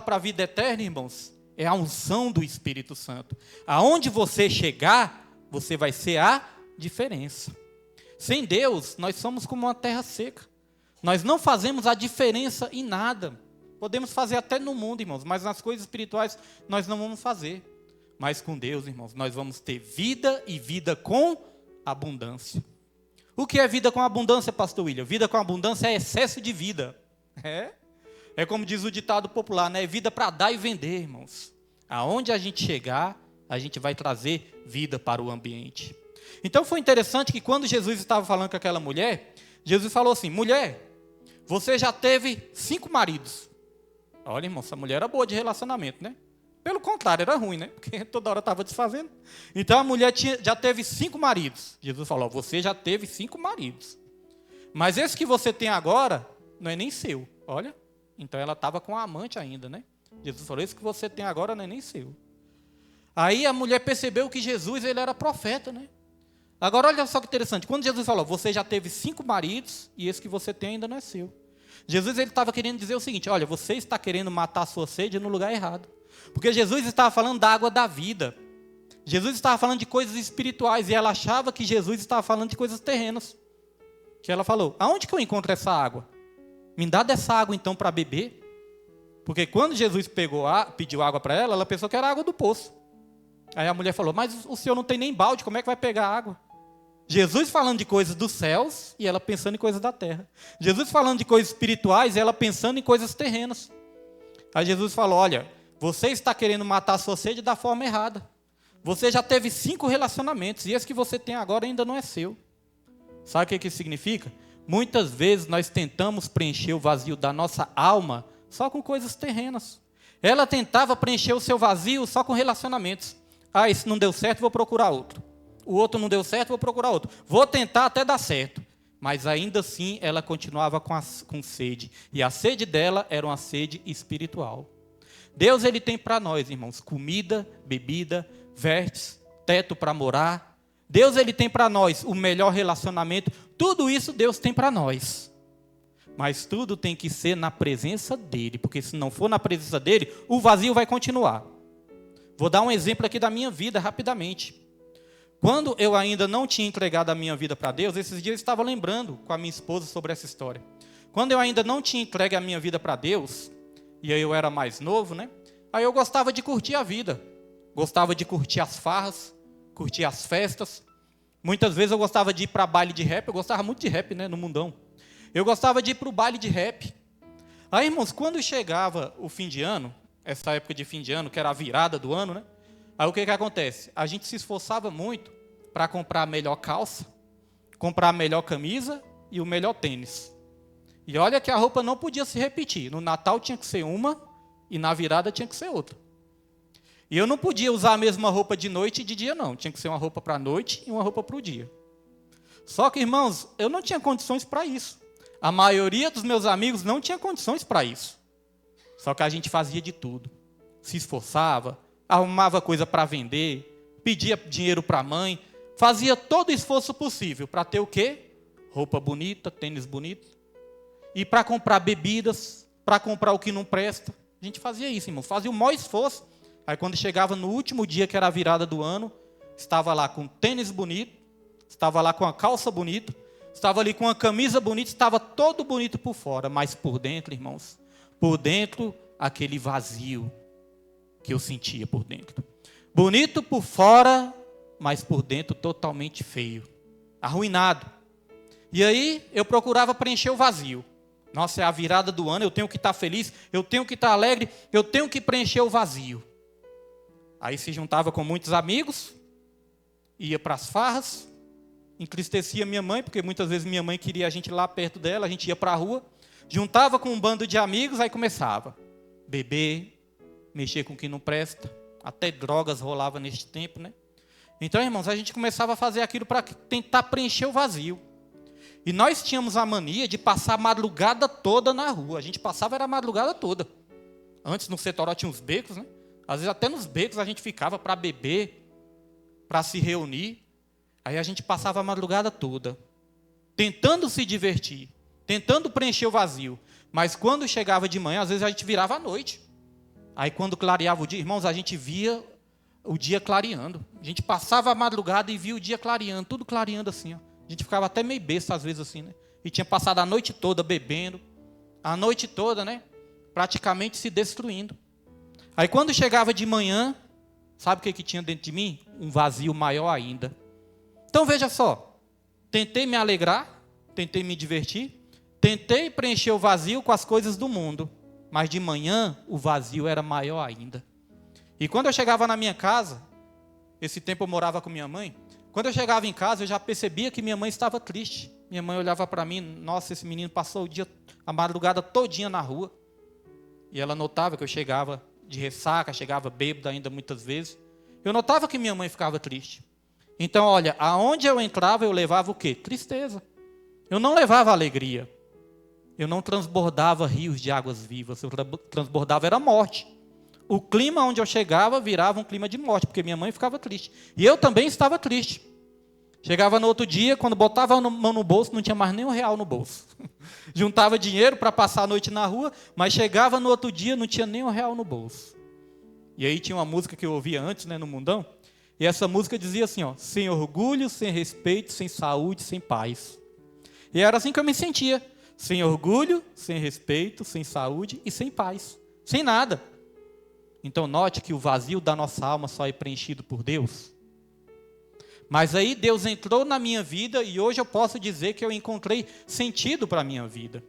para a vida eterna, irmãos, é a unção do Espírito Santo. Aonde você chegar, você vai ser a diferença. Sem Deus, nós somos como uma terra seca. Nós não fazemos a diferença em nada. Podemos fazer até no mundo, irmãos, mas nas coisas espirituais nós não vamos fazer. Mas com Deus, irmãos, nós vamos ter vida e vida com abundância. O que é vida com abundância, pastor William? Vida com abundância é excesso de vida. É como diz o ditado popular, né? É vida para dar e vender, irmãos. Aonde a gente chegar, a gente vai trazer vida para o ambiente. Então foi interessante que quando Jesus estava falando com aquela mulher, Jesus falou assim: mulher, você já teve 5 maridos. Olha, irmão, essa mulher era boa de relacionamento, né? Pelo contrário, era ruim, né? Porque toda hora estava desfazendo. Então a mulher já teve 5 maridos. Jesus falou: você já teve 5 maridos. Mas esse que você tem agora não é nem seu. Olha, então ela estava com a amante ainda, né? Jesus falou: esse que você tem agora não é nem seu. Aí a mulher percebeu que Jesus, ele era profeta, né? Agora olha só que interessante. Quando Jesus falou: você já teve 5 maridos e esse que você tem ainda não é seu. Jesus, ele estava querendo dizer o seguinte: olha, você está querendo matar a sua sede no lugar errado. Porque Jesus estava falando da água da vida. Jesus estava falando de coisas espirituais e ela achava que Jesus estava falando de coisas terrenas. Que ela falou: aonde que eu encontro essa água? Me dá dessa água então para beber. Porque quando Jesus pediu água para ela, ela pensou que era água do poço. Aí a mulher falou: mas o senhor não tem nem balde, como é que vai pegar água? Jesus falando de coisas dos céus e ela pensando em coisas da terra. Jesus falando de coisas espirituais e ela pensando em coisas terrenas. Aí Jesus falou: olha, você está querendo matar a sua sede da forma errada. Você já teve 5 relacionamentos e esse que você tem agora ainda não é seu. Sabe o que isso significa? Muitas vezes nós tentamos preencher o vazio da nossa alma só com coisas terrenas. Ela tentava preencher o seu vazio só com relacionamentos. Ah, esse não deu certo, vou procurar outro. O outro não deu certo, vou procurar outro. Vou tentar até dar certo. Mas ainda assim ela continuava com sede. E a sede dela era uma sede espiritual. Deus, ele tem para nós, irmãos, comida, bebida, vestes, teto para morar. Deus, ele tem para nós o melhor relacionamento. Tudo isso Deus tem para nós. Mas tudo tem que ser na presença dele. Porque se não for na presença dele, o vazio vai continuar. Vou dar um exemplo aqui da minha vida rapidamente. Quando eu ainda não tinha entregado a minha vida para Deus, esses dias eu estava lembrando com a minha esposa sobre essa história. Quando eu ainda não tinha entregue a minha vida para Deus, e aí eu era mais novo, né? Aí eu gostava de curtir a vida. Gostava de curtir as farras, curtir as festas. Muitas vezes eu gostava de ir para baile de rap. Eu gostava muito de rap, né, no mundão. Eu gostava de ir para o baile de rap. Aí, irmãos, quando chegava o fim de ano, essa época de fim de ano, que era a virada do ano, né? Aí o que acontece? A gente se esforçava muito para comprar a melhor calça, comprar a melhor camisa e o melhor tênis. E olha que a roupa não podia se repetir. No Natal tinha que ser uma e na virada tinha que ser outra. E eu não podia usar a mesma roupa de noite e de dia, não. Tinha que ser uma roupa para a noite e uma roupa para o dia. Só que, irmãos, eu não tinha condições para isso. A maioria dos meus amigos não tinha condições para isso. Só que a gente fazia de tudo. Se esforçava, arrumava coisa para vender, pedia dinheiro para a mãe, fazia todo o esforço possível para ter o quê? Roupa bonita, tênis bonito. E para comprar bebidas, para comprar o que não presta. A gente fazia isso, irmão. Fazia o maior esforço. Aí quando chegava no último dia, que era a virada do ano, estava lá com tênis bonito, estava lá com a calça bonita, estava ali com a camisa bonita, estava todo bonito por fora. Mas por dentro, irmãos, por dentro, aquele vazio que eu sentia por dentro. Bonito por fora, mas por dentro totalmente feio. Arruinado. E aí eu procurava preencher o vazio. Nossa, é a virada do ano, eu tenho que estar feliz, eu tenho que estar alegre, eu tenho que preencher o vazio. Aí se juntava com muitos amigos, ia para as farras, entristecia minha mãe, porque muitas vezes minha mãe queria a gente lá perto dela, a gente ia para a rua, juntava com um bando de amigos, aí começava. Beber, mexer com o que não presta, até drogas rolava neste tempo, né? Então, irmãos, a gente começava a fazer aquilo para tentar preencher o vazio. E nós tínhamos a mania de passar a madrugada toda na rua. A gente passava era a madrugada toda. Antes no Setoró tinha uns becos, né? Às vezes até nos becos a gente ficava para beber, para se reunir. Aí a gente passava a madrugada toda, tentando se divertir, tentando preencher o vazio. Mas quando chegava de manhã, às vezes a gente virava à noite. Aí quando clareava o dia, irmãos, a gente via o dia clareando. A gente passava a madrugada e via o dia clareando, tudo clareando assim, ó. A gente ficava até meio besta às vezes assim, né? E tinha passado a noite toda bebendo, a noite toda, né? Praticamente se destruindo. Aí quando chegava de manhã, sabe o que tinha dentro de mim? Um vazio maior ainda. Então veja só, tentei me alegrar, tentei me divertir, tentei preencher o vazio com as coisas do mundo, mas de manhã o vazio era maior ainda. E quando eu chegava na minha casa, esse tempo eu morava com minha mãe, quando eu chegava em casa eu já percebia que minha mãe estava triste. Minha mãe olhava para mim, nossa, esse menino passou o dia, a madrugada todinha na rua. E ela notava que eu chegava de ressaca, chegava bêbado ainda muitas vezes. Eu notava que minha mãe ficava triste. Então, olha, aonde eu entrava eu levava o quê? Tristeza. Eu não levava alegria. Eu não transbordava rios de águas vivas. Eu transbordava era morte. O clima onde eu chegava virava um clima de morte, porque minha mãe ficava triste. E eu também estava triste. Chegava no outro dia, quando botava a mão no bolso, não tinha mais nem R$1 no bolso. Juntava dinheiro para passar a noite na rua, mas chegava no outro dia, não tinha nem R$1 no bolso. E aí tinha uma música que eu ouvia antes, né, no mundão, e essa música dizia assim, ó, sem orgulho, sem respeito, sem saúde, sem paz. E era assim que eu me sentia, sem orgulho, sem respeito, sem saúde e sem paz, sem nada. Então note que o vazio da nossa alma só é preenchido por Deus. Mas aí Deus entrou na minha vida e hoje eu posso dizer que eu encontrei sentido para a minha vida.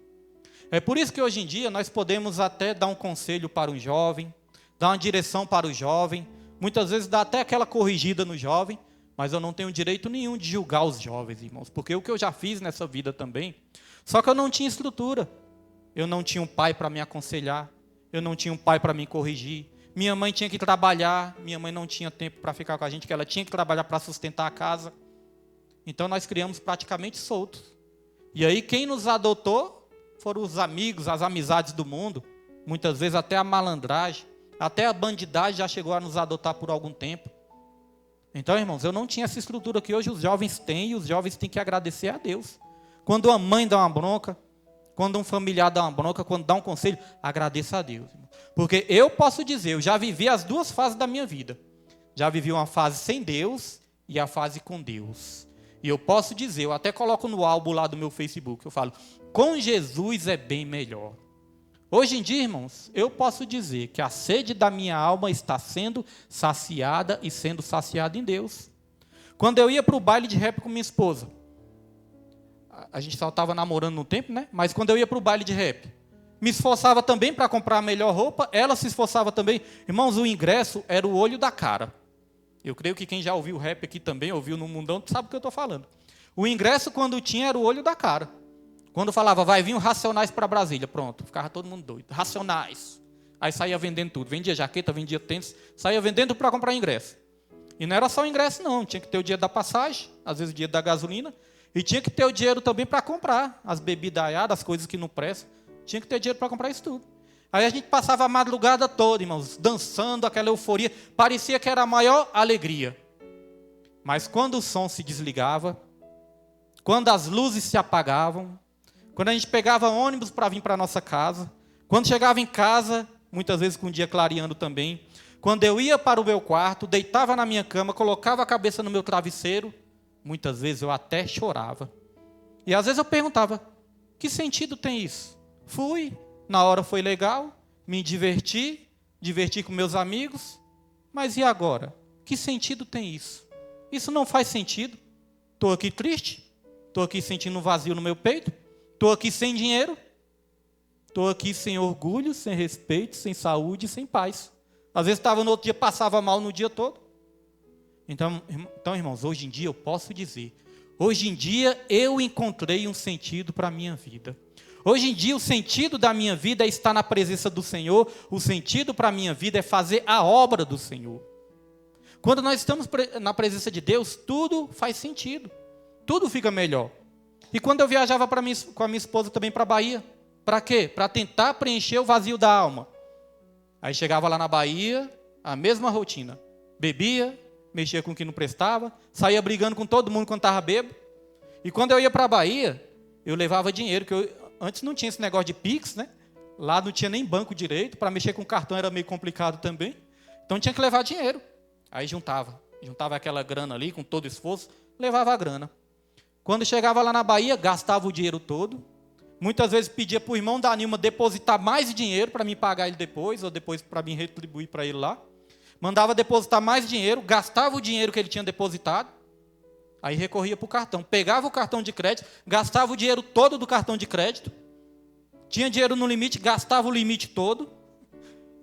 É por isso que hoje em dia nós podemos até dar um conselho para um jovem, dar uma direção para o jovem, muitas vezes dar até aquela corrigida no jovem, mas eu não tenho direito nenhum de julgar os jovens, irmãos, porque o que eu já fiz nessa vida também, só que eu não tinha estrutura, eu não tinha um pai para me aconselhar, eu não tinha um pai para me corrigir, minha mãe tinha que trabalhar, minha mãe não tinha tempo para ficar com a gente, que ela tinha que trabalhar para sustentar a casa. Então nós criamos praticamente soltos. E aí quem nos adotou foram os amigos, as amizades do mundo, muitas vezes até a malandragem, até a bandidagem já chegou a nos adotar por algum tempo. Então, irmãos, eu não tinha essa estrutura que hoje os jovens têm, e os jovens têm que agradecer a Deus. Quando uma mãe dá uma bronca, quando um familiar dá uma bronca, quando dá um conselho, agradeça a Deus. Porque eu posso dizer, eu já vivi as duas fases da minha vida. Já vivi uma fase sem Deus e a fase com Deus. E eu posso dizer, eu até coloco no álbum lá do meu Facebook, eu falo, com Jesus é bem melhor. Hoje em dia, irmãos, eu posso dizer que a sede da minha alma está sendo saciada e sendo saciada em Deus. Quando eu ia para o baile de rap com minha esposa, a gente só estava namorando no tempo, né? Mas quando eu ia para o baile de rap, me esforçava também para comprar a melhor roupa, ela se esforçava também. Irmãos, o ingresso era o olho da cara. Eu creio que quem já ouviu rap aqui também, ouviu no mundão, sabe o que eu estou falando. O ingresso, quando tinha, era o olho da cara. Quando falava, vai vir o Racionais para Brasília, pronto, ficava todo mundo doido. Racionais. Aí saía vendendo tudo, vendia jaqueta, vendia tênis, saía vendendo para comprar ingresso. E não era só o ingresso não, tinha que ter o dinheiro da passagem, às vezes o dinheiro da gasolina, e tinha que ter o dinheiro também para comprar as bebidas aiadas, as coisas que não prestam. Tinha que ter dinheiro para comprar isso tudo. Aí a gente passava a madrugada toda, irmãos, dançando, aquela euforia. Parecia que era a maior alegria. Mas quando o som se desligava, quando as luzes se apagavam, quando a gente pegava ônibus para vir para a nossa casa, quando chegava em casa, muitas vezes com o dia clareando também, quando eu ia para o meu quarto, deitava na minha cama, colocava a cabeça no meu travesseiro, muitas vezes eu até chorava. E às vezes eu perguntava, que sentido tem isso? Fui, na hora foi legal, me diverti com meus amigos, mas e agora? Que sentido tem isso? Isso não faz sentido. Estou aqui triste, estou aqui sentindo um vazio no meu peito, estou aqui sem dinheiro, estou aqui sem orgulho, sem respeito, sem saúde, sem paz. Às vezes estava no outro dia, passava mal no dia todo. Então, irmãos, hoje em dia eu posso dizer, hoje em dia eu encontrei um sentido para a minha vida. Hoje em dia o sentido da minha vida é estar na presença do Senhor, o sentido para a minha vida é fazer a obra do Senhor. Quando nós estamos na presença de Deus, tudo faz sentido, tudo fica melhor. E quando eu viajava com a minha esposa também para a Bahia, para quê? Para tentar preencher o vazio da alma. Aí chegava lá na Bahia, a mesma rotina, bebia, mexia com o que não prestava, saía brigando com todo mundo quando estava bêbado. E quando eu ia para a Bahia, eu levava dinheiro, que antes não tinha esse negócio de Pix, né? Lá não tinha nem banco direito, para mexer com cartão era meio complicado também. Então tinha que levar dinheiro. Aí juntava aquela grana ali com todo esforço, levava a grana. Quando chegava lá na Bahia, gastava o dinheiro todo. Muitas vezes pedia para o irmão da Nilma depositar mais dinheiro para mim pagar ele depois, ou depois para mim retribuir para ele lá. Mandava depositar mais dinheiro, gastava o dinheiro que ele tinha depositado, aí recorria para o cartão. Pegava o cartão de crédito, gastava o dinheiro todo do cartão de crédito, tinha dinheiro no limite, gastava o limite todo,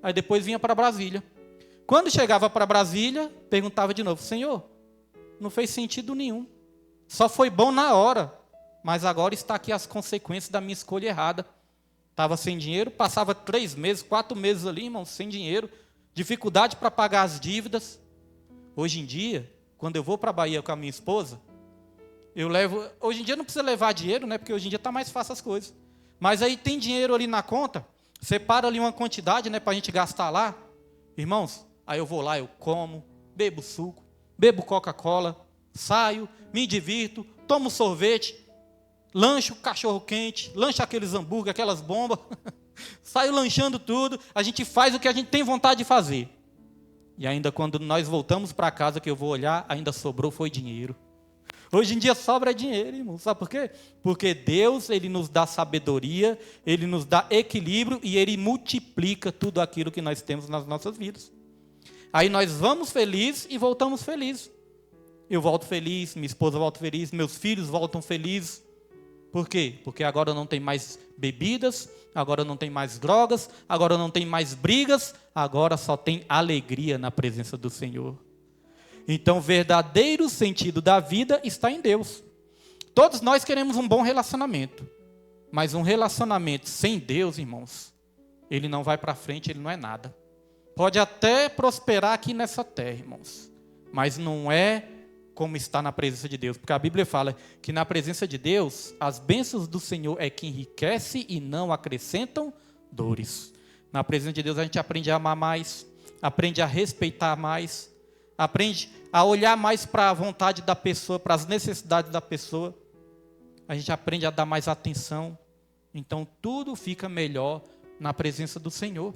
aí depois vinha para Brasília. Quando chegava para Brasília, perguntava de novo: Senhor, não fez sentido nenhum, só foi bom na hora, mas agora está aqui as consequências da minha escolha errada. Estava sem dinheiro, passava 3 meses, 4 meses ali, irmão, sem dinheiro, dificuldade para pagar as dívidas. Hoje em dia, quando eu vou para a Bahia com a minha esposa, eu levo... Hoje em dia não precisa levar dinheiro, né? Porque hoje em dia está mais fácil as coisas. Mas aí tem dinheiro ali na conta, separa ali uma quantidade, né, para a gente gastar lá. Irmãos, aí eu vou lá, eu como, bebo suco, bebo Coca-Cola, saio, me divirto, tomo sorvete, lancho cachorro-quente, lancho aqueles hambúrguer, aquelas bombas, saio lanchando tudo, a gente faz o que a gente tem vontade de fazer. E ainda quando nós voltamos para casa, que eu vou olhar, ainda sobrou, foi dinheiro. Hoje em dia sobra dinheiro, irmão. Sabe por quê? Porque Deus, Ele nos dá sabedoria, Ele nos dá equilíbrio e Ele multiplica tudo aquilo que nós temos nas nossas vidas. Aí nós vamos felizes e voltamos felizes. Eu volto feliz, minha esposa volta feliz, meus filhos voltam felizes. Por quê? Porque agora não tem mais bebidas, agora não tem mais drogas, agora não tem mais brigas, agora só tem alegria na presença do Senhor. Então, o verdadeiro sentido da vida está em Deus. Todos nós queremos um bom relacionamento, mas um relacionamento sem Deus, irmãos, ele não vai para frente, ele não é nada. Pode até prosperar aqui nessa terra, irmãos, mas não é como está na presença de Deus, porque a Bíblia fala que na presença de Deus, as bênçãos do Senhor é que enriquece e não acrescentam dores. Na presença de Deus a gente aprende a amar mais, aprende a respeitar mais, aprende a olhar mais para a vontade da pessoa, para as necessidades da pessoa, a gente aprende a dar mais atenção, então tudo fica melhor na presença do Senhor.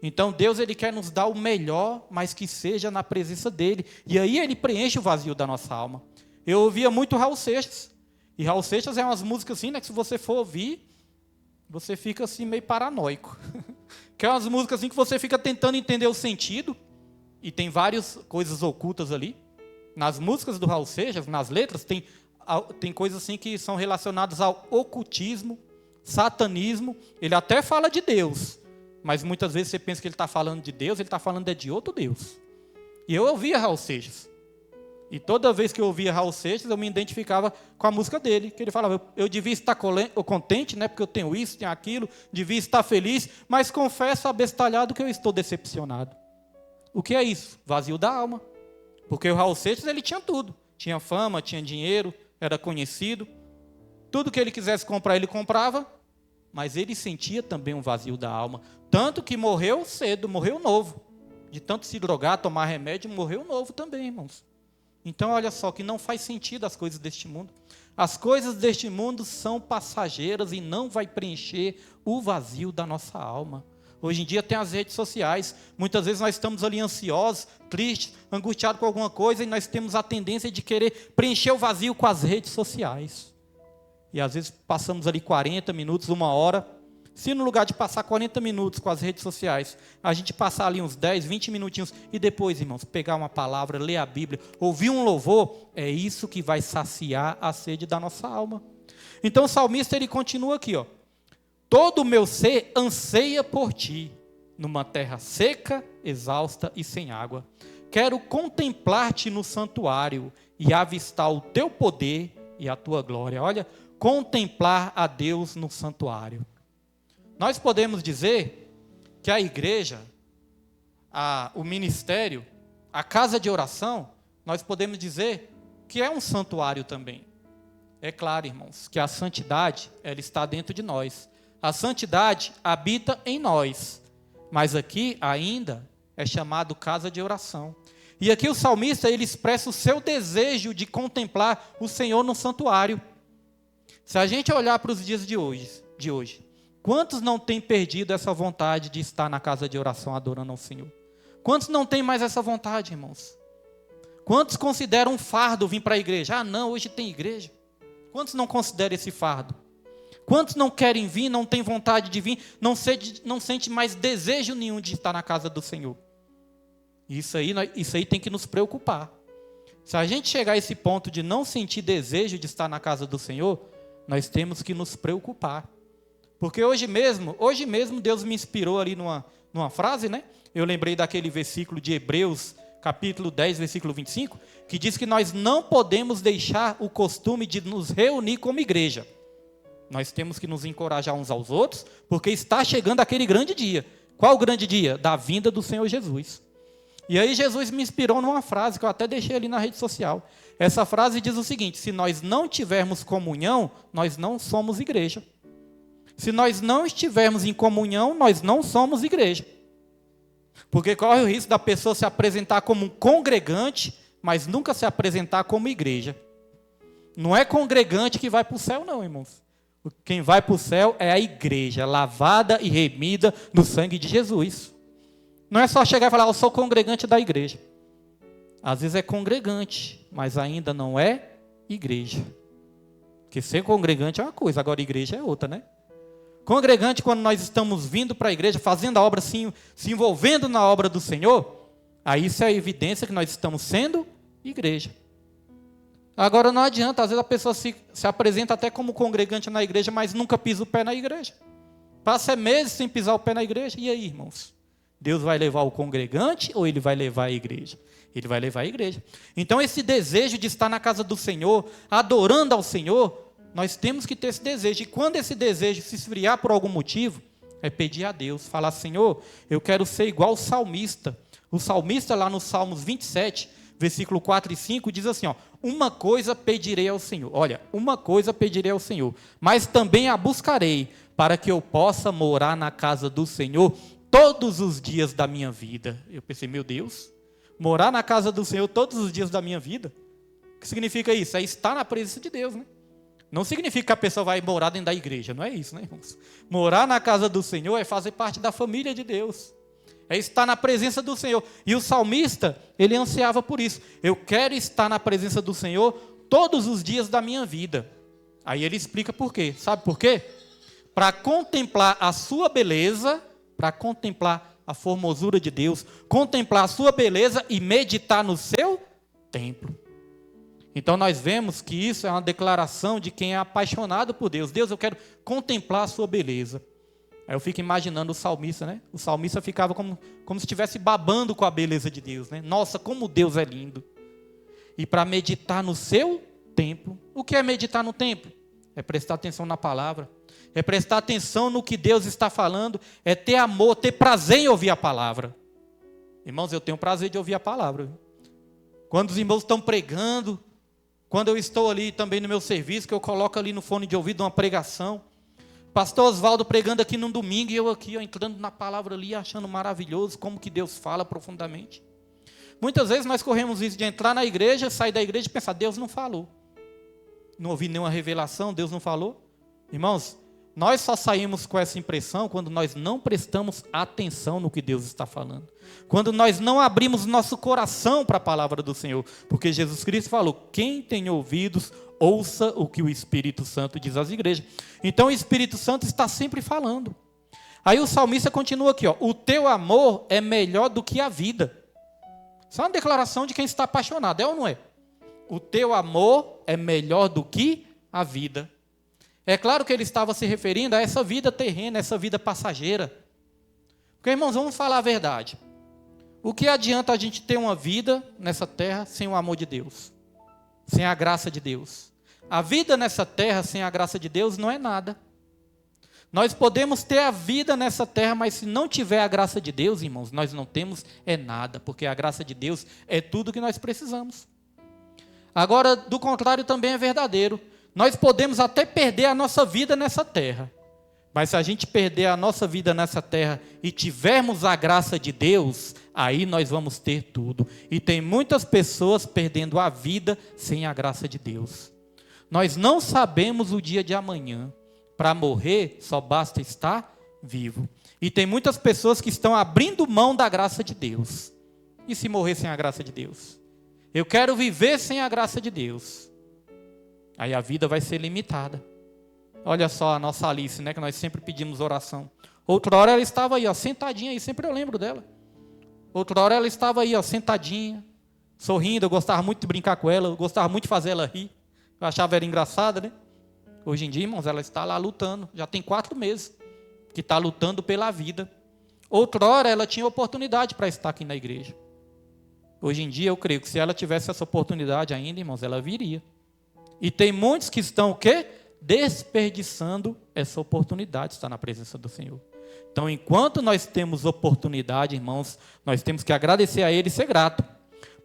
Então Deus, Ele quer nos dar o melhor, mas que seja na presença dEle. E aí Ele preenche o vazio da nossa alma. Eu ouvia muito Raul Seixas. E Raul Seixas é umas músicas assim, né, que se você for ouvir, você fica assim meio paranoico. Que é umas músicas assim que você fica tentando entender o sentido. E tem várias coisas ocultas ali. Nas músicas do Raul Seixas, nas letras, tem coisas assim que são relacionadas ao ocultismo, satanismo. Ele até fala de Deus. Mas muitas vezes você pensa que ele está falando de Deus, ele está falando de outro Deus. E eu ouvia Raul Seixas. E toda vez que eu ouvia Raul Seixas, eu me identificava com a música dele. Que ele falava, eu devia estar contente, né, porque eu tenho isso, tenho aquilo, devia estar feliz, mas confesso abestalhado que eu estou decepcionado. O que é isso? Vazio da alma. Porque o Raul Seixas, ele tinha tudo. Tinha fama, tinha dinheiro, era conhecido. Tudo que ele quisesse comprar, ele comprava. Mas ele sentia também um vazio da alma. Tanto que morreu cedo, morreu novo. De tanto se drogar, tomar remédio, morreu novo também, irmãos. Então, olha só, que não faz sentido as coisas deste mundo. As coisas deste mundo são passageiras e não vai preencher o vazio da nossa alma. Hoje em dia tem as redes sociais. Muitas vezes nós estamos ali ansiosos, tristes, angustiados com alguma coisa e nós temos a tendência de querer preencher o vazio com as redes sociais. E às vezes passamos ali 40 minutos, 1 hora. Se no lugar de passar 40 minutos com as redes sociais, a gente passar ali uns 10, 20 minutinhos e depois, irmãos, pegar uma palavra, ler a Bíblia, ouvir um louvor, é isso que vai saciar a sede da nossa alma. Então o salmista, ele continua aqui, ó. Todo o meu ser anseia por ti, numa terra seca, exausta e sem água. Quero contemplar-te no santuário e avistar o teu poder e a tua glória. Olha, contemplar a Deus no santuário. Nós podemos dizer que a igreja, o ministério, a casa de oração, nós podemos dizer que é um santuário também. É claro, irmãos, que a santidade, ela está dentro de nós. A santidade habita em nós. Mas aqui ainda é chamado casa de oração. E aqui o salmista, ele expressa o seu desejo de contemplar o Senhor no santuário. Se a gente olhar para os dias de hoje, Quantos não têm perdido essa vontade de estar na casa de oração adorando ao Senhor? Quantos não têm mais essa vontade, irmãos? Quantos consideram um fardo vir para a igreja? Ah, não, hoje tem igreja. Quantos não consideram esse fardo? Quantos não querem vir, não têm vontade de vir, não sente mais desejo nenhum de estar na casa do Senhor? Isso aí tem que nos preocupar. Se a gente chegar a esse ponto de não sentir desejo de estar na casa do Senhor, nós temos que nos preocupar. Porque hoje mesmo Deus me inspirou ali numa frase, né? Eu lembrei daquele versículo de Hebreus, capítulo 10, versículo 25, que diz que nós não podemos deixar o costume de nos reunir como igreja. Nós temos que nos encorajar uns aos outros, porque está chegando aquele grande dia. Qual o grande dia? Da vinda do Senhor Jesus. E aí Jesus me inspirou numa frase que eu até deixei ali na rede social. Essa frase diz o seguinte: se nós não tivermos comunhão, nós não somos igreja. Se nós não estivermos em comunhão, nós não somos igreja. Porque corre o risco da pessoa se apresentar como um congregante, mas nunca se apresentar como igreja. Não é congregante que vai para o céu, não, irmãos. Quem vai para o céu é a igreja, lavada e remida no sangue de Jesus. Não é só chegar e falar, eu sou congregante da igreja. Às vezes é congregante, mas ainda não é igreja. Porque ser congregante é uma coisa, agora igreja é outra, né? Congregante, quando nós estamos vindo para a igreja, fazendo a obra, se envolvendo na obra do Senhor, aí isso é a evidência que nós estamos sendo igreja. Agora não adianta, às vezes a pessoa se apresenta até como congregante na igreja, mas nunca pisa o pé na igreja. Passa meses sem pisar o pé na igreja. E aí, irmãos? Deus vai levar o congregante ou Ele vai levar a igreja? Ele vai levar a igreja. Então esse desejo de estar na casa do Senhor, adorando ao Senhor, nós temos que ter esse desejo. E quando esse desejo se esfriar por algum motivo, é pedir a Deus, falar, Senhor, eu quero ser igual o salmista. O salmista lá no Salmos 27, versículo 4 e 5, diz assim, ó, uma coisa pedirei ao Senhor. Olha, uma coisa pedirei ao Senhor, mas também a buscarei, para que eu possa morar na casa do Senhor todos os dias da minha vida. Eu pensei, meu Deus, morar na casa do Senhor todos os dias da minha vida? O que significa isso? É estar na presença de Deus, né? Não significa que a pessoa vai morar dentro da igreja, não é isso, né, irmãos? Morar na casa do Senhor é fazer parte da família de Deus. É estar na presença do Senhor. E o salmista, ele ansiava por isso. Eu quero estar na presença do Senhor todos os dias da minha vida. Aí ele explica por quê. Sabe por quê? Para contemplar a sua beleza, para contemplar a formosura de Deus, contemplar a sua beleza e meditar no seu templo. Então nós vemos que isso é uma declaração de quem é apaixonado por Deus. Deus, eu quero contemplar a sua beleza. Aí eu fico imaginando o salmista, né? O salmista ficava como se estivesse babando com a beleza de Deus, né? Nossa, como Deus é lindo. E para meditar no seu templo. O que é meditar no templo? É prestar atenção na palavra. É prestar atenção no que Deus está falando. É ter amor, ter prazer em ouvir a palavra. Irmãos, eu tenho prazer de ouvir a palavra. Quando os irmãos estão pregando, quando eu estou ali também no meu serviço, que eu coloco ali no fone de ouvido uma pregação, pastor Oswaldo pregando aqui num domingo, e eu aqui, ó, entrando na palavra ali, achando maravilhoso como que Deus fala profundamente. Muitas vezes nós corremos isso de entrar na igreja, sair da igreja e pensar, Deus não falou. Não ouvi nenhuma revelação, Deus não falou. Irmãos, nós só saímos com essa impressão quando nós não prestamos atenção no que Deus está falando. Quando nós não abrimos nosso coração para a palavra do Senhor. Porque Jesus Cristo falou, quem tem ouvidos, ouça o que o Espírito Santo diz às igrejas. Então o Espírito Santo está sempre falando. Aí o salmista continua aqui, ó, o teu amor é melhor do que a vida. Isso é uma declaração de quem está apaixonado, é ou não é? O teu amor é melhor do que a vida. É claro que ele estava se referindo a essa vida terrena, essa vida passageira. Porque, irmãos, vamos falar a verdade. O que adianta a gente ter uma vida nessa terra sem o amor de Deus? Sem a graça de Deus? A vida nessa terra sem a graça de Deus não é nada. Nós podemos ter a vida nessa terra, mas se não tiver a graça de Deus, irmãos, nós não temos nada, porque a graça de Deus é tudo que nós precisamos. Agora, do contrário, também é verdadeiro. Nós podemos até perder a nossa vida nessa terra, mas se a gente perder a nossa vida nessa terra e tivermos a graça de Deus, aí nós vamos ter tudo. E tem muitas pessoas perdendo a vida sem a graça de Deus. Nós não sabemos o dia de amanhã. Para morrer, só basta estar vivo. E tem muitas pessoas que estão abrindo mão da graça de Deus. E se morrer sem a graça de Deus? Eu quero viver sem a graça de Deus. Aí a vida vai ser limitada. Olha só a nossa Alice, né, que nós sempre pedimos oração. Outra hora ela estava aí, ó, sentadinha aí, sempre eu lembro dela. Outra hora ela estava aí, ó, sentadinha, sorrindo. Eu gostava muito de brincar com ela, eu gostava muito de fazer ela rir. Eu achava ela engraçada, né? Hoje em dia, irmãos, ela está lá lutando. Já tem 4 meses que está lutando pela vida. Outra hora ela tinha oportunidade para estar aqui na igreja. Hoje em dia eu creio que se ela tivesse essa oportunidade ainda, irmãos, ela viria. E tem muitos que estão o quê? Desperdiçando essa oportunidade de estar na presença do Senhor. Então, enquanto nós temos oportunidade, irmãos, nós temos que agradecer a Ele e ser grato.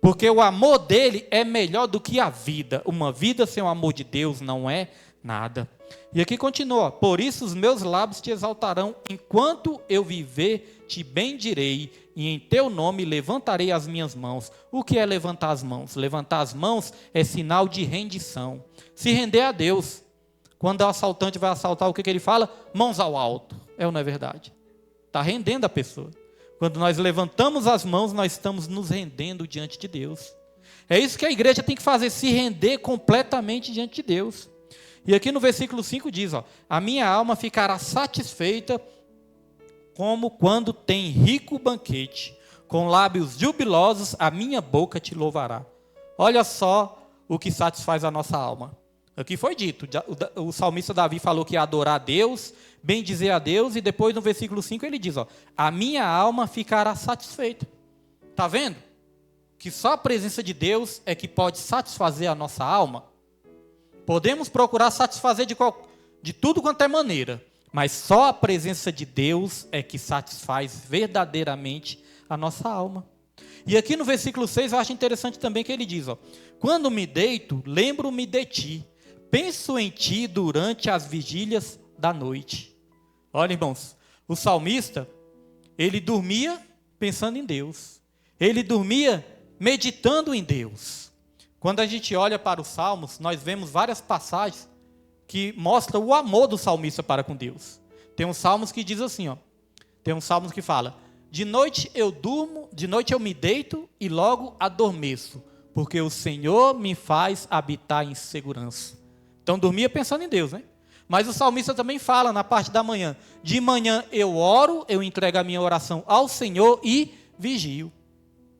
Porque o amor dele é melhor do que a vida. Uma vida sem o amor de Deus não é nada. E aqui continua: por isso os meus lábios te exaltarão, enquanto eu viver te bendirei, e em teu nome levantarei as minhas mãos. O que é levantar as mãos? Levantar as mãos é sinal de rendição. Se render a Deus. Quando o assaltante vai assaltar, o que ele fala? Mãos ao alto. É ou não é verdade? Está rendendo a pessoa. Quando nós levantamos as mãos, nós estamos nos rendendo diante de Deus. É isso que a igreja tem que fazer, se render completamente diante de Deus. E aqui no versículo 5 diz, ó, a minha alma ficará satisfeita como quando tem rico banquete, com lábios jubilosos a minha boca te louvará. Olha só o que satisfaz a nossa alma. Aqui foi dito, o salmista Davi falou que ia adorar a Deus, bendizer a Deus, e depois no versículo 5 ele diz, ó, a minha alma ficará satisfeita. Está vendo? Que só a presença de Deus é que pode satisfazer a nossa alma. Podemos procurar satisfazer de tudo quanto é maneira, mas só a presença de Deus é que satisfaz verdadeiramente a nossa alma. E aqui no versículo 6 eu acho interessante também que ele diz, ó, quando me deito, lembro-me de ti, penso em ti durante as vigílias da noite. Olha, irmãos, o salmista, ele dormia pensando em Deus. Ele dormia meditando em Deus. Quando a gente olha para os salmos, nós vemos várias passagens que mostram o amor do salmista para com Deus. Tem uns salmos que diz assim, ó, tem uns salmos que fala, de noite eu durmo, de noite eu me deito e logo adormeço, porque o Senhor me faz habitar em segurança. Então dormia pensando em Deus, né? Mas o salmista também fala na parte da manhã, de manhã eu oro, eu entrego a minha oração ao Senhor e vigio.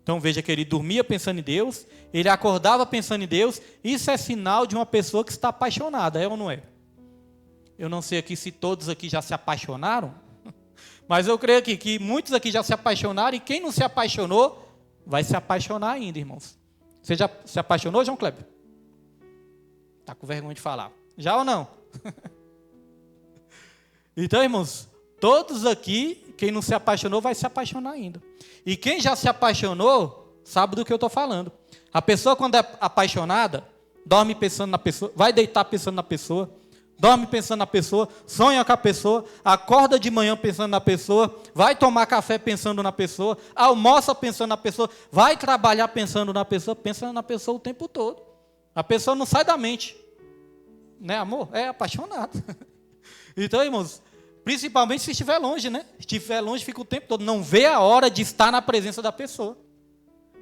Então veja que ele dormia pensando em Deus, ele acordava pensando em Deus. Isso é sinal de uma pessoa que está apaixonada, é ou não é? Eu não sei aqui se todos aqui já se apaixonaram, mas eu creio aqui que muitos aqui já se apaixonaram, e quem não se apaixonou, vai se apaixonar ainda, irmãos. Você já se apaixonou, João Kleber? Está com vergonha de falar. Já ou não? Então, irmãos, todos aqui, quem não se apaixonou, vai se apaixonar ainda. E quem já se apaixonou, sabe do que eu estou falando. A pessoa, quando é apaixonada, dorme pensando na pessoa, vai deitar pensando na pessoa, dorme pensando na pessoa, sonha com a pessoa, acorda de manhã pensando na pessoa, vai tomar café pensando na pessoa, almoça pensando na pessoa, vai trabalhar pensando na pessoa, pensa na pessoa o tempo todo. A pessoa não sai da mente. Né, amor? É apaixonado. Então, irmãos, principalmente se estiver longe, né? Se estiver longe, fica o tempo todo. Não vê a hora de estar na presença da pessoa.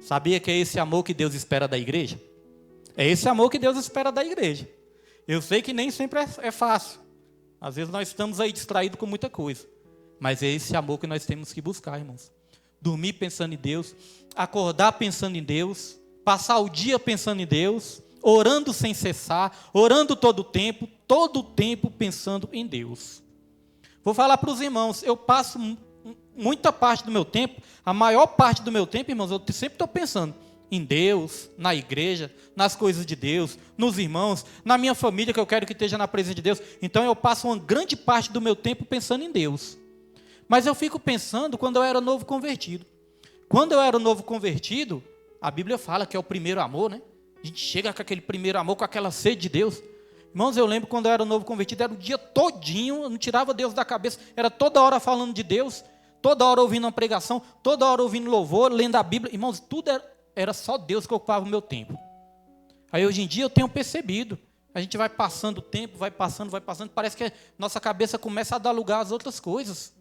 Sabia que é esse amor que Deus espera da igreja? É esse amor que Deus espera da igreja. Eu sei que nem sempre é fácil. Às vezes nós estamos aí distraídos com muita coisa. Mas é esse amor que nós temos que buscar, irmãos. Dormir pensando em Deus, acordar pensando em Deus, passar o dia pensando em Deus, orando sem cessar, orando todo o tempo pensando em Deus. Vou falar para os irmãos, eu passo muita parte do meu tempo, a maior parte do meu tempo, irmãos, eu sempre estou pensando em Deus, na igreja, nas coisas de Deus, nos irmãos, na minha família que eu quero que esteja na presença de Deus. Então eu passo uma grande parte do meu tempo pensando em Deus. Mas eu fico pensando quando eu era novo convertido. Quando eu era novo convertido, a Bíblia fala que é o primeiro amor, né? A gente chega com aquele primeiro amor, com aquela sede de Deus. Irmãos, eu lembro quando eu era novo convertido, era o dia todinho, eu não tirava Deus da cabeça, era toda hora falando de Deus, toda hora ouvindo uma pregação, toda hora ouvindo louvor, lendo a Bíblia. Irmãos, tudo era só Deus que ocupava o meu tempo. Aí hoje em dia eu tenho percebido A gente vai passando o tempo, vai passando, parece que nossa cabeça começa a dar lugar às outras coisas.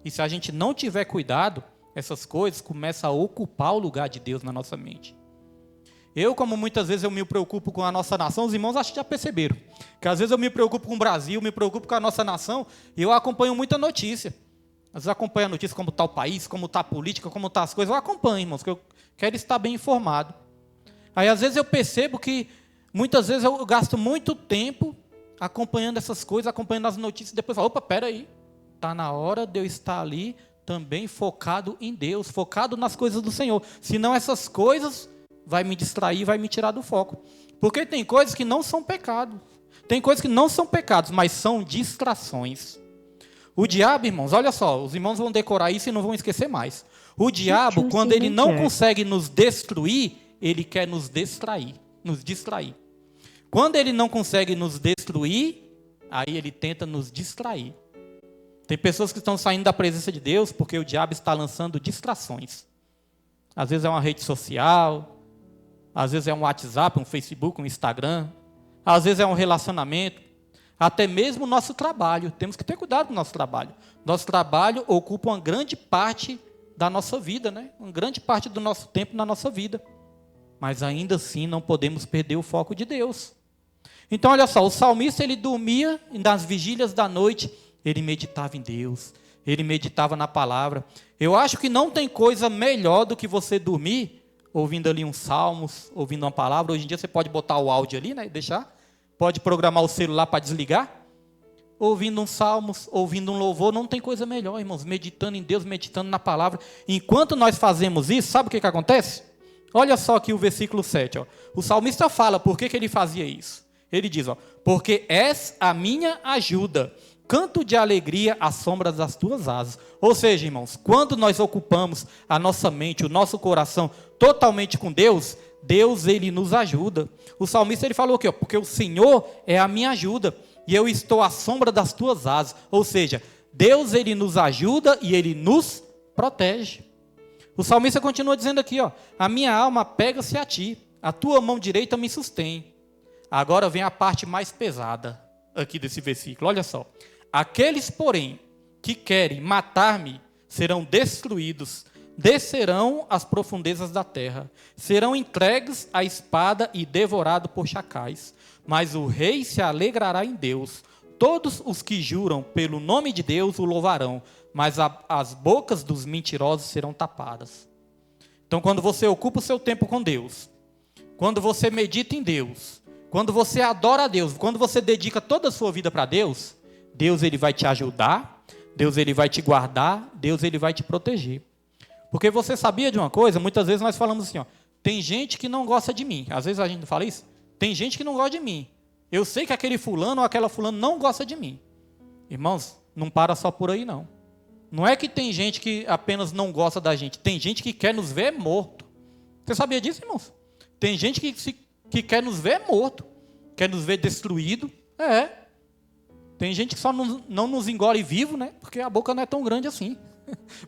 E se a gente não tiver cuidado, essas coisas começam a ocupar o lugar de Deus na nossa mente. Como muitas vezes eu me preocupo com a nossa nação, os irmãos acho que já perceberam, que às vezes eu me preocupo com o Brasil, me preocupo com a nossa nação, e eu acompanho muita notícia. Às vezes eu acompanho a notícia como está o país, como está a política, como estão as coisas, eu acompanho, irmãos, que eu quero estar bem informado. Aí às vezes eu percebo que, muitas vezes eu gasto muito tempo acompanhando essas coisas, acompanhando as notícias, e depois falo, opa, peraí, está na hora de eu estar ali também focado em Deus, focado nas coisas do Senhor. Senão essas coisas vai me distrair, vai me tirar do foco. Porque tem coisas que não são pecado. Tem coisas que não são pecados, mas são distrações. O diabo, irmãos, olha só, os irmãos vão decorar isso e não vão esquecer mais. O diabo, quando ele não consegue nos destruir, ele quer nos distrair. Quando ele não consegue nos destruir, aí ele tenta nos distrair. Tem pessoas que estão saindo da presença de Deus porque o diabo está lançando distrações. Às vezes é uma rede social, às vezes é um WhatsApp, um Facebook, um Instagram, às vezes é um relacionamento, até mesmo o nosso trabalho. Temos que ter cuidado com o nosso trabalho. Nosso trabalho ocupa uma grande parte da nossa vida, né? Uma grande parte do nosso tempo na nossa vida. Mas ainda assim não podemos perder o foco de Deus. Então olha só, o salmista ele dormia nas vigílias da noite, ele meditava em Deus, ele meditava na palavra. Eu acho que não tem coisa melhor do que você dormir ouvindo ali uns salmos, ouvindo uma palavra. Hoje em dia você pode botar o áudio ali, né, e deixar. Pode programar o celular para desligar. Ouvindo uns salmos, ouvindo um louvor, não tem coisa melhor, irmãos. Meditando em Deus, meditando na palavra. Enquanto nós fazemos isso, sabe o que acontece? Olha só aqui o versículo 7. Ó. O salmista fala por que ele fazia isso. Ele diz, ó, porque és a minha ajuda, canto de alegria à sombra das tuas asas. Ou seja, irmãos, quando nós ocupamos a nossa mente, o nosso coração totalmente com Deus, Deus ele nos ajuda. O salmista ele falou aqui, ó, porque o Senhor é a minha ajuda e eu estou à sombra das tuas asas. Ou seja, Deus ele nos ajuda e ele nos protege. O salmista continua dizendo aqui, ó, a minha alma pega-se a ti, a tua mão direita me sustém. Agora vem a parte mais pesada aqui desse versículo, olha só. Aqueles, porém, que querem matar-me, serão destruídos, descerão às profundezas da terra, serão entregues à espada e devorados por chacais. Mas o rei se alegrará em Deus. Todos os que juram pelo nome de Deus o louvarão, mas as bocas dos mentirosos serão tapadas. Então, quando você ocupa o seu tempo com Deus, quando você medita em Deus, quando você adora a Deus, quando você dedica toda a sua vida para Deus, Deus ele vai te ajudar, Deus ele vai te guardar, Deus ele vai te proteger. Porque você sabia de uma coisa? Muitas vezes nós falamos assim, ó, tem gente que não gosta de mim. Às vezes a gente fala isso. Tem gente que não gosta de mim. Eu sei que aquele fulano ou aquela fulana não gosta de mim. Irmãos, não para só por aí não. Não é que tem gente que apenas não gosta da gente. Tem gente que quer nos ver morto. Você sabia disso, irmãos? Tem gente que quer nos ver morto. Quer nos ver destruído. Tem gente que só não nos engole vivo, né? Porque a boca não é tão grande assim.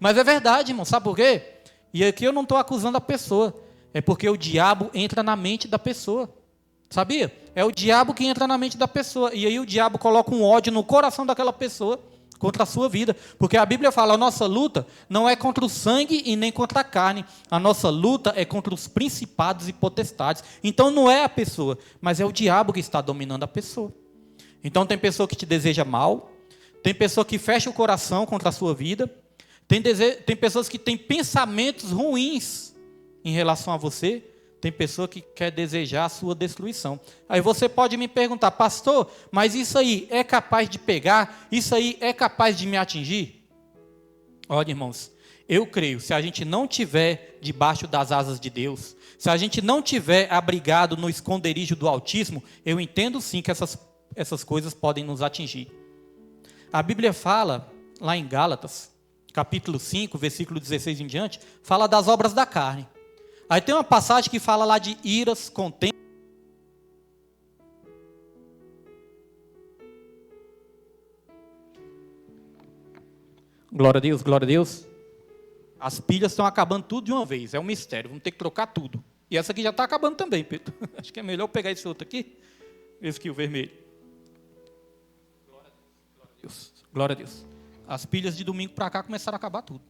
Mas é verdade, irmão. Sabe por quê? E aqui eu não estou acusando a pessoa. É porque o diabo entra na mente da pessoa. Sabia? É o diabo que entra na mente da pessoa. E aí o diabo coloca um ódio no coração daquela pessoa contra a sua vida. Porque a Bíblia fala, a nossa luta não é contra o sangue e nem contra a carne. A nossa luta é contra os principados e potestades. Então não é a pessoa, mas é o diabo que está dominando a pessoa. Então tem pessoa que te deseja mal, tem pessoa que fecha o coração contra a sua vida, tem pessoas que têm pensamentos ruins em relação a você, tem pessoa que quer desejar a sua destruição. Aí você pode me perguntar, pastor, mas isso aí é capaz de pegar? Isso aí é capaz de me atingir? Olha, irmãos, eu creio, se a gente não estiver debaixo das asas de Deus, se a gente não estiver abrigado no esconderijo do Altíssimo, eu entendo sim que essas coisas podem nos atingir. A Bíblia fala, lá em Gálatas, capítulo 5, versículo 16 em diante, fala das obras da carne. Aí tem uma passagem que fala lá de iras, contendas. Glória a Deus, glória a Deus. As pilhas estão acabando tudo de uma vez, é um mistério, vamos ter que trocar tudo. E essa aqui já está acabando também, Pedro. Acho que é melhor eu pegar esse outro aqui. Esse aqui, o vermelho. Glória a Deus. As pilhas de domingo para cá começaram a acabar tudo.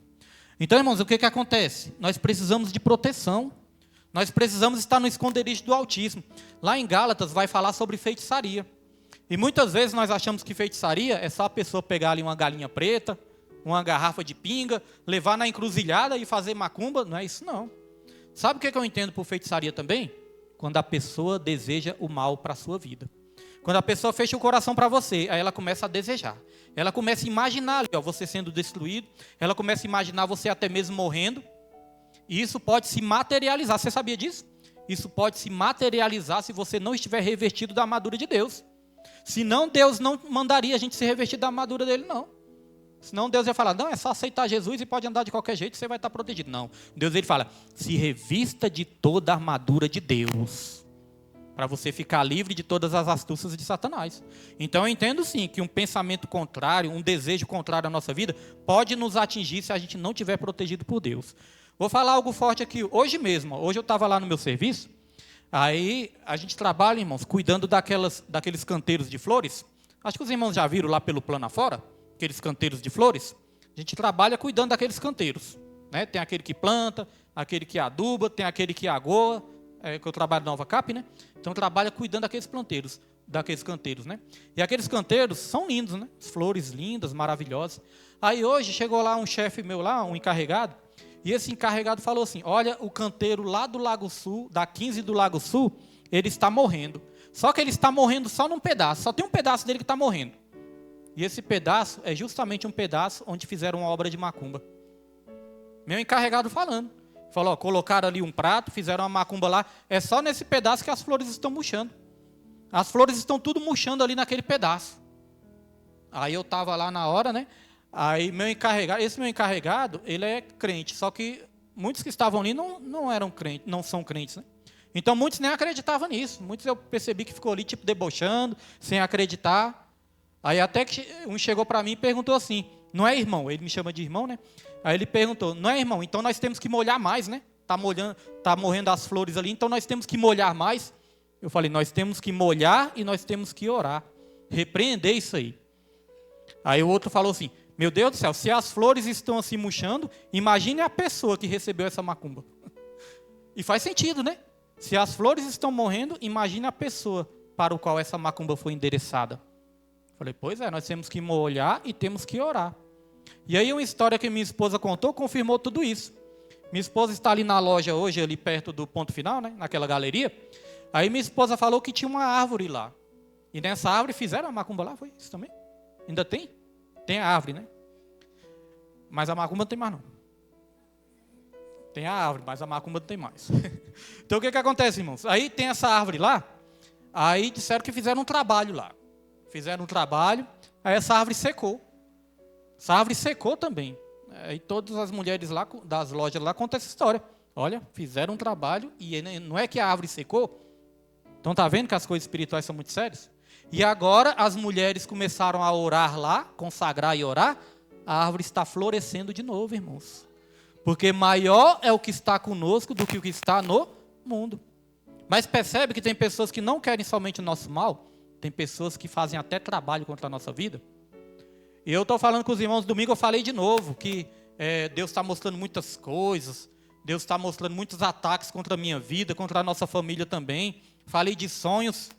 Então, irmãos, o que acontece? Nós precisamos de proteção. Nós precisamos estar no esconderijo do Altíssimo. Lá em Gálatas vai falar sobre feitiçaria. E muitas vezes nós achamos que feitiçaria é só a pessoa pegar ali uma galinha preta, uma garrafa de pinga, levar na encruzilhada e fazer macumba. Não é isso, não. Sabe o que eu entendo por feitiçaria também? Quando a pessoa deseja o mal para a sua vida. Quando a pessoa fecha o coração para você, aí ela começa a desejar. Ela começa a imaginar ali, ó, você sendo destruído. Ela começa a imaginar você até mesmo morrendo. E isso pode se materializar. Você sabia disso? Isso pode se materializar se você não estiver revestido da armadura de Deus. Senão Deus não mandaria a gente se revestir da armadura dele, não. Senão Deus ia falar, não, é só aceitar Jesus e pode andar de qualquer jeito, você vai estar protegido. Não, Deus ele fala, se revista de toda a armadura de Deus, para você ficar livre de todas as astúcias de Satanás. Então eu entendo sim, que um pensamento contrário, um desejo contrário à nossa vida, pode nos atingir se a gente não estiver protegido por Deus. Vou falar algo forte aqui, hoje mesmo, hoje eu estava lá no meu serviço, aí a gente trabalha, irmãos, cuidando daqueles canteiros de flores. Acho que os irmãos já viram lá pelo plano afora, aqueles canteiros de flores. A gente trabalha cuidando daqueles canteiros, né? Tem aquele que planta, aquele que aduba, tem aquele que agoa, que eu trabalho na Nova Cap, né? Então trabalha cuidando daqueles canteiros, né? E aqueles canteiros são lindos, né? As flores lindas, maravilhosas. Aí hoje chegou lá um chefe meu lá, um encarregado, e esse encarregado falou assim, olha, o canteiro lá do Lago Sul, da 15 do Lago Sul, ele está morrendo. Só que ele está morrendo só num pedaço, só tem um pedaço dele que está morrendo. E esse pedaço é justamente um pedaço onde fizeram uma obra de macumba. Meu encarregado falando. Falou, ó, colocaram ali um prato, fizeram uma macumba lá. É só nesse pedaço que as flores estão murchando. As flores estão tudo murchando ali naquele pedaço. Aí eu estava lá na hora, né? Aí esse meu encarregado, ele é crente. Só que muitos que estavam ali não eram crentes, não são crentes, né? Então muitos nem acreditavam nisso. Muitos eu percebi que ficou ali tipo debochando, sem acreditar. Aí até que um chegou para mim e perguntou assim, não é irmão? Ele me chama de irmão, né? Aí ele perguntou, não é irmão? Então nós temos que molhar mais, né? Tá morrendo as flores ali, então nós temos que molhar mais. Eu falei, nós temos que molhar e nós temos que orar. Repreender isso aí. Aí o outro falou assim, meu Deus do céu, se as flores estão assim murchando, imagine a pessoa que recebeu essa macumba. E faz sentido, né? Se as flores estão morrendo, imagine a pessoa para o qual essa macumba foi endereçada. Falei, pois é, nós temos que molhar e temos que orar. E aí uma história que minha esposa contou confirmou tudo isso. Minha esposa está ali na loja hoje, ali perto do ponto final, né, naquela galeria. Aí minha esposa falou que tinha uma árvore lá. E nessa árvore fizeram a macumba lá, foi isso também? Ainda tem? Tem a árvore, né? Mas a macumba não tem mais não. Tem a árvore, mas a macumba não tem mais. Então o que acontece, irmãos? Aí tem essa árvore lá, aí disseram que fizeram um trabalho lá. Fizeram um trabalho, aí essa árvore secou. Essa árvore secou também. Aí todas as mulheres lá das lojas lá contam essa história. Olha, fizeram um trabalho e não é que a árvore secou. Então tá vendo que as coisas espirituais são muito sérias? E agora as mulheres começaram a orar lá, consagrar e orar. A árvore está florescendo de novo, irmãos. Porque maior é o que está conosco do que o que está no mundo. Mas percebe que tem pessoas que não querem somente o nosso mal. Tem pessoas que fazem até trabalho contra a nossa vida. E eu estou falando com os irmãos domingo, eu falei de novo, que Deus está mostrando muitas coisas, Deus está mostrando muitos ataques contra a minha vida, contra a nossa família também. Falei de sonhos,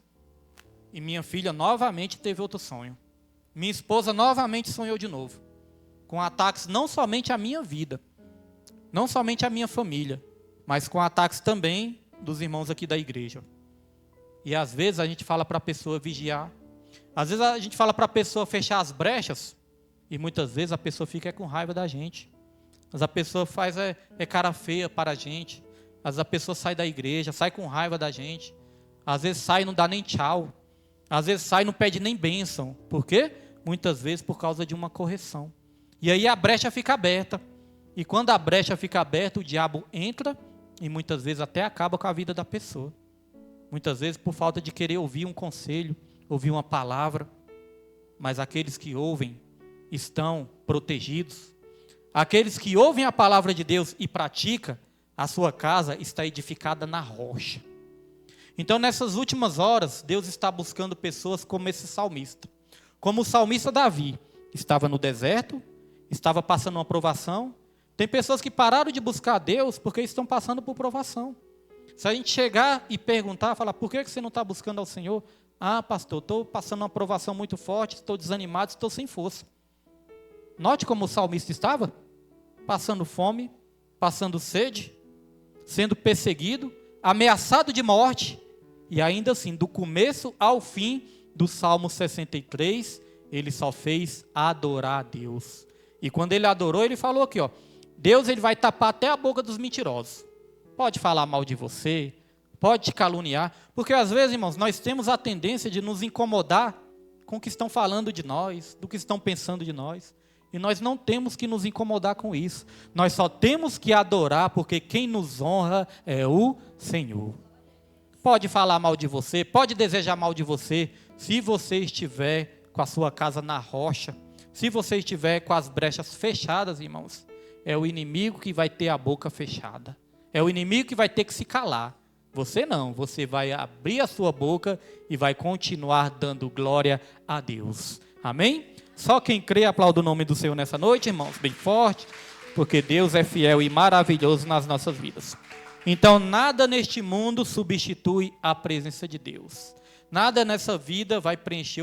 e minha filha novamente teve outro sonho. Minha esposa novamente sonhou de novo, com ataques não somente à minha vida, não somente à minha família, mas com ataques também dos irmãos aqui da igreja. E às vezes a gente fala para a pessoa vigiar. Às vezes a gente fala para a pessoa fechar as brechas. E muitas vezes a pessoa fica com raiva da gente. Mas a pessoa faz cara feia para a gente. Às vezes a pessoa sai da igreja, sai com raiva da gente. Às vezes sai e não dá nem tchau. Às vezes sai e não pede nem bênção. Por quê? Muitas vezes por causa de uma correção. E aí a brecha fica aberta. E quando a brecha fica aberta, o diabo entra e muitas vezes até acaba com a vida da pessoa. Muitas vezes por falta de querer ouvir um conselho, ouvir uma palavra. Mas aqueles que ouvem estão protegidos. Aqueles que ouvem a palavra de Deus e praticam, a sua casa está edificada na rocha. Então, nessas últimas horas, Deus está buscando pessoas como esse salmista. Como o salmista Davi, que estava no deserto, estava passando uma provação. Tem pessoas que pararam de buscar a Deus porque estão passando por provação. Se a gente chegar e perguntar, falar, por que você não está buscando ao Senhor? Ah, pastor, estou passando uma provação muito forte, estou desanimado, estou sem força. Note como o salmista estava, passando fome, passando sede, sendo perseguido, ameaçado de morte, e ainda assim, do começo ao fim do Salmo 63, ele só fez adorar a Deus. E quando ele adorou, ele falou aqui, ó, Deus ele vai tapar até a boca dos mentirosos. Pode falar mal de você, pode te caluniar, porque às vezes, irmãos, nós temos a tendência de nos incomodar com o que estão falando de nós, do que estão pensando de nós. E nós não temos que nos incomodar com isso. Nós só temos que adorar, porque quem nos honra é o Senhor. Pode falar mal de você, pode desejar mal de você, se você estiver com a sua casa na rocha, se você estiver com as brechas fechadas, irmãos, é o inimigo que vai ter a boca fechada. É o inimigo que vai ter que se calar. Você não, você vai abrir a sua boca e vai continuar dando glória a Deus. Amém? Só quem crê aplauda o nome do Senhor nessa noite, irmãos, bem forte, porque Deus é fiel e maravilhoso nas nossas vidas. Então, nada neste mundo substitui a presença de Deus. Nada nessa vida vai preencher o